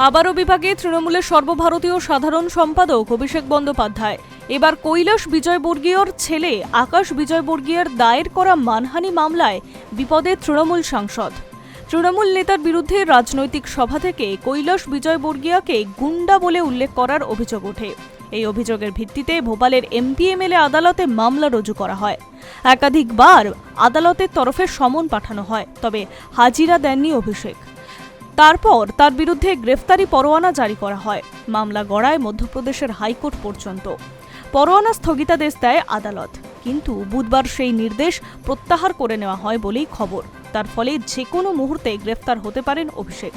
আবারও বিভাগে তৃণমূলের সর্বভারতীয় সাধারণ সম্পাদক অভিষেক বন্দ্যোপাধ্যায় এবার কৈলাস বিজয়বর্গীয়র ছেলে আকাশ বিজয়বর্গীয়র দায়ের করা মানহানি মামলায় বিপদে তৃণমূল সাংসদ। তৃণমূল নেতার বিরুদ্ধে রাজনৈতিক সভা থেকে কৈলাস বিজয়বর্গীয়কে গুন্ডা বলে উল্লেখ করার অভিযোগ ওঠে। এই অভিযোগের ভিত্তিতে ভোপালের এমপি এমএলএ আদালতে মামলা রুজু করা হয়। একাধিকবার আদালতের তরফে সমন পাঠানো হয়, তবে হাজিরা দেননি অভিষেক। তারপর তার বিরুদ্ধে গ্রেফতারি পরোয়ানা জারি করা হয়। মামলা গড়ায় মধ্যপ্রদেশের হাইকোর্ট পর্যন্ত। পরোয়ানা স্থগিতাদেশ দেয় আদালত, কিন্তু বুধবার সেই নির্দেশ প্রত্যাহার করে নেওয়া হয় বলেই খবর। তার ফলে যে কোনো মুহূর্তে গ্রেফতার হতে পারেন অভিষেক।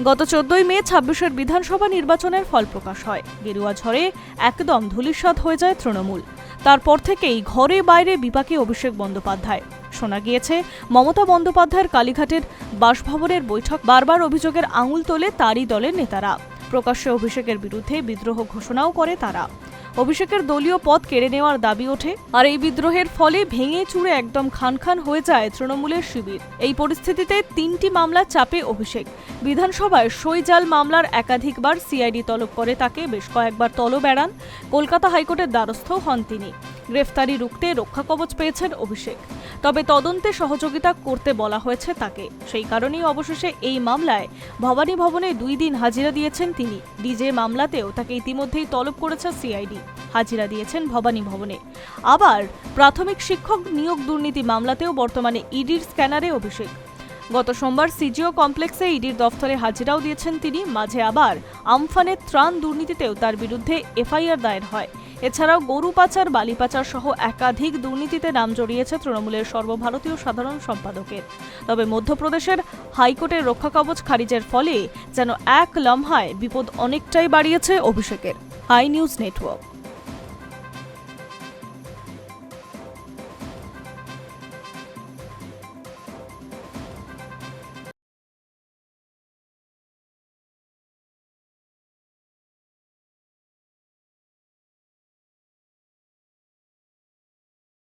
গত 14 মে 26-এর বিধানসভা নির্বাচনের ফল প্রকাশ হয়। গেরুয়া ঝড়ে একদম ধূলিসাৎ হয়ে যায় তৃণমূল। তারপর থেকেই ঘরে বাইরে বিপাকে অভিষেক বন্দ্যোপাধ্যায়। শোনা গিয়েছে, মমতা বন্দ্যোপাধ্যায়ের কালীঘাটের বাসভবনের বৈঠক বারবার অভিযোগের আঙুল তোলে তারই দলের নেতারা। প্রকাশ্যে অভিষেকের বিরুদ্ধে বিদ্রোহ ঘোষণাও করে তারা। অভিষেকের দলীয় পদ কেড়ে নেওয়ার দাবি ওঠে, আর এই বিদ্রোহের ফলে ভেঙে চুরে একদম খান খান হয়ে যায় তৃণমূলের শিবির। এই পরিস্থিতিতে 3টি মামলা চাপে অভিষেক। বিধানসভায় সইজাল মামলার একাধিকবার সিআইডি তলব করে তাকে, বেশ কয়েকবার তলব এড়ান। কলকাতা হাইকোর্টের দ্বারস্থ হন তিনি। গ্রেফতারি রুখতে রক্ষা কবচ পেয়েছেন অভিষেক, তবে তদন্তে সহযোগিতা করতে বলা হয়েছে তাকে। সেই কারণেই অবশেষে এই মামলায় ভবানী ভবনে 2 দিন হাজিরা দিয়েছেন তিনি। ডিজে মামলাতেও তাকে ইতিমধ্যেই তলব করেছে সিআইডি, হাজিরা দিয়েছেন ভবানী ভবনে। আবার প্রাথমিক শিক্ষক নিয়োগ দুর্নীতি মামলাতেও বর্তমানে ইডির স্ক্যানারে অভিষেক। গত সোমবার সিজিও কমপ্লেক্সে ইডির দফতরে হাজিরাও দিয়েছেন তিনি। মাঝে আবার আমফানের ত্রাণ দুর্নীতিতেও তার বিরুদ্ধে এফআইআর দায়ের হয়। এছাড়াও গরু পাচার, বালি পাচার সহ একাধিক দুর্নীতিতে নাম জড়িয়েছে তৃণমূলের সর্বভারতীয় সাধারণ সম্পাদকের। তবে মধ্যপ্রদেশের হাইকোর্টের রক্ষা কবচ খারিজের ফলে যেন এক লম্হায় বিপদ অনেকটাই বাড়িয়েছে অভিষেকের। I news network.